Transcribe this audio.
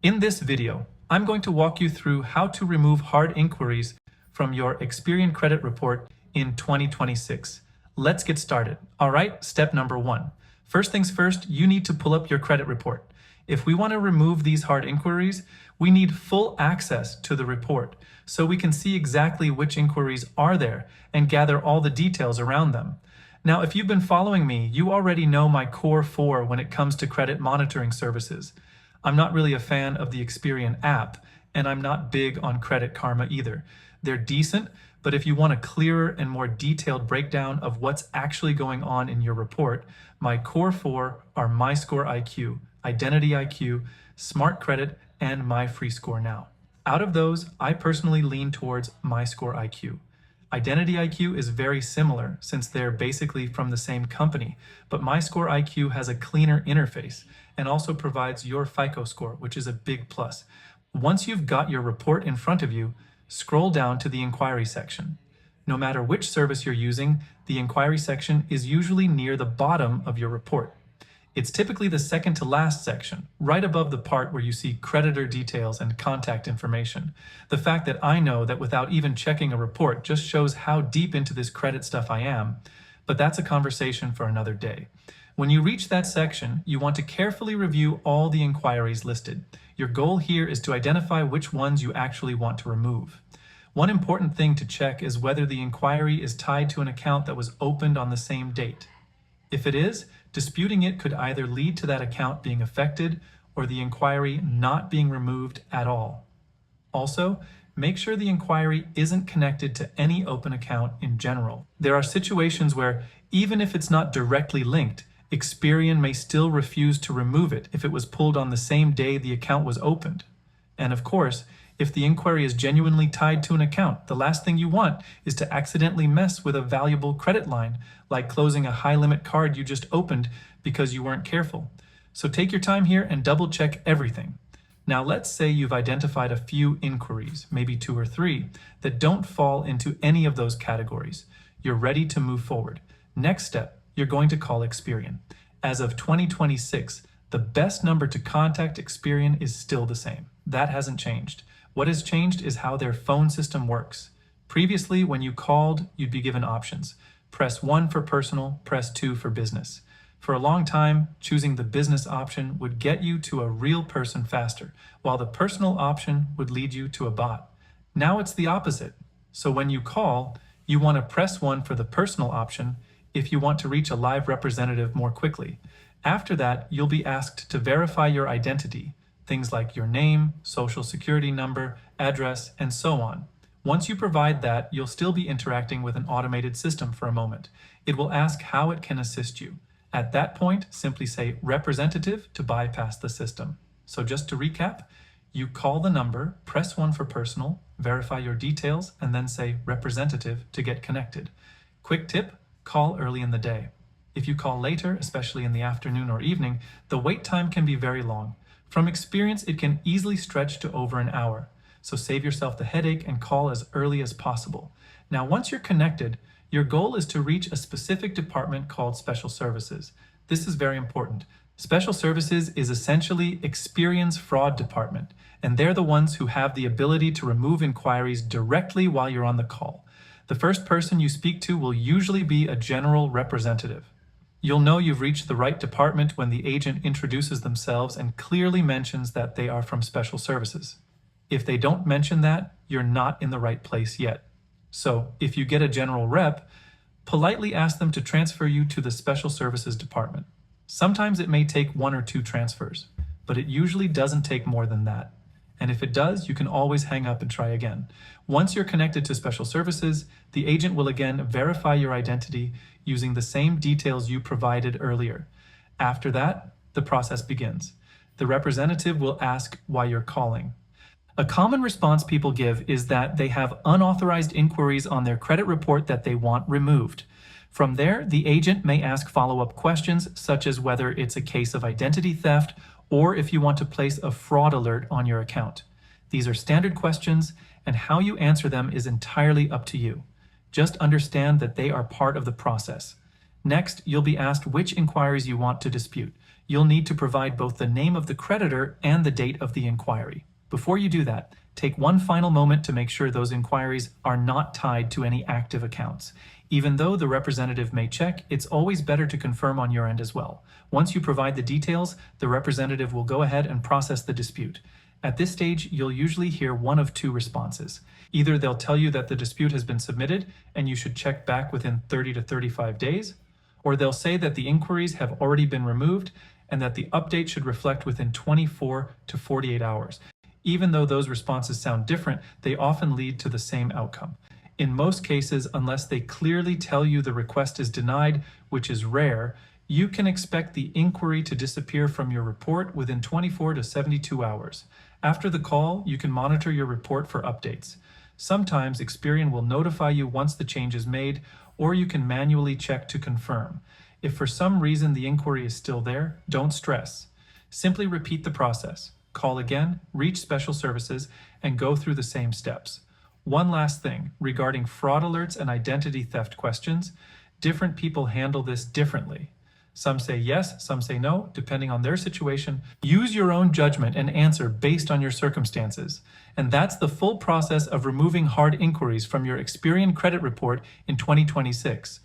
In this video, I'm going to walk you through how to remove hard inquiries from your Experian credit report in 2026. Let's get started. All right, step number 1. First things first, you need to pull up your credit report. If we want to remove these hard inquiries, we need full access to the report so we can see exactly which inquiries are there and gather all the details around them. Now, if you've been following me, you already know my core 4 when it comes to credit monitoring services. I'm not really a fan of the Experian app, and I'm not big on Credit Karma either. They're decent, but if you want a clearer and more detailed breakdown of what's actually going on in your report, my core 4 are MyScore IQ, Identity IQ, Smart Credit, and My Free Score Now. Out of those, I personally lean towards MyScore IQ. Identity IQ is very similar since they're basically from the same company, but MyScore IQ has a cleaner interface and also provides your FICO score, which is a big plus. Once you've got your report in front of you, scroll down to the inquiry section. No matter which service you're using, the inquiry section is usually near the bottom of your report. It's typically the second to last section, right above the part where you see creditor details and contact information. The fact that I know that without even checking a report just shows how deep into this credit stuff I am, but that's a conversation for another day. When you reach that section, you want to carefully review all the inquiries listed. Your goal here is to identify which ones you actually want to remove. One important thing to check is whether the inquiry is tied to an account that was opened on the same date. If it is, disputing it could either lead to that account being affected or the inquiry not being removed at all. Also, make sure the inquiry isn't connected to any open account in general. There are situations where, even if it's not directly linked, Experian may still refuse to remove it if it was pulled on the same day the account was opened. And of course, if the inquiry is genuinely tied to an account, the last thing you want is to accidentally mess with a valuable credit line, like closing a high-limit card you just opened because you weren't careful. So take your time here and double-check everything. Now let's say you've identified a few inquiries, maybe 2 or 3, that don't fall into any of those categories. You're ready to move forward. Next step, you're going to call Experian. As of 2026, the best number to contact Experian is still the same. That hasn't changed. What has changed is how their phone system works. Previously, when you called, you'd be given options. Press 1 for personal, press 2 for business. For a long time, choosing the business option would get you to a real person faster, while the personal option would lead you to a bot. Now it's the opposite. So when you call, you want to press 1 for the personal option if you want to reach a live representative more quickly. After that, you'll be asked to verify your identity. Things like your name, social security number, address, and so on. Once you provide that, you'll still be interacting with an automated system for a moment. It will ask how it can assist you. At that point, simply say representative to bypass the system. So just to recap, you call the number, press 1 for personal, verify your details, and then say representative to get connected. Quick tip, call early in the day. If you call later, especially in the afternoon or evening, the wait time can be very long. From experience, it can easily stretch to over an hour, so save yourself the headache and call as early as possible. Now, once you're connected, your goal is to reach a specific department called Special Services. This is very important. Special Services is essentially Experian's fraud department, and they're the ones who have the ability to remove inquiries directly while you're on the call. The first person you speak to will usually be a general representative. You'll know you've reached the right department when the agent introduces themselves and clearly mentions that they are from Special Services. If they don't mention that, you're not in the right place yet. So, if you get a general rep, politely ask them to transfer you to the Special Services department. Sometimes it may take 1 or 2 transfers, but it usually doesn't take more than that. And if it does, you can always hang up and try again. Once you're connected to Special Services, the agent will again verify your identity using the same details you provided earlier. After that, the process begins. The representative will ask why you're calling. A common response people give is that they have unauthorized inquiries on their credit report that they want removed. From there, the agent may ask follow-up questions such as whether it's a case of identity theft or if you want to place a fraud alert on your account. These are standard questions, and how you answer them is entirely up to you. Just understand that they are part of the process. Next, you'll be asked which inquiries you want to dispute. you'll need to provide both the name of the creditor and the date of the inquiry. Before you do that, take one final moment to make sure those inquiries are not tied to any active accounts. Even though the representative may check, it's always better to confirm on your end as well. Once you provide the details, the representative will go ahead and process the dispute. At this stage, you'll usually hear one of two responses. Either they'll tell you that the dispute has been submitted and you should check back within 30 to 35 days, or they'll say that the inquiries have already been removed and that the update should reflect within 24 to 48 hours. Even though those responses sound different, they often lead to the same outcome. In most cases, unless they clearly tell you the request is denied, which is rare, you can expect the inquiry to disappear from your report within 24 to 72 hours. After the call, you can monitor your report for updates. Sometimes Experian will notify you once the change is made, or you can manually check to confirm. If for some reason the inquiry is still there, don't stress. Simply repeat the process. Call again, reach special services, and go through the same steps. One last thing, regarding fraud alerts and identity theft questions, different people handle this differently. Some say yes, some say no, depending on their situation. Use your own judgment and answer based on your circumstances. And that's the full process of removing hard inquiries from your Experian credit report in 2026.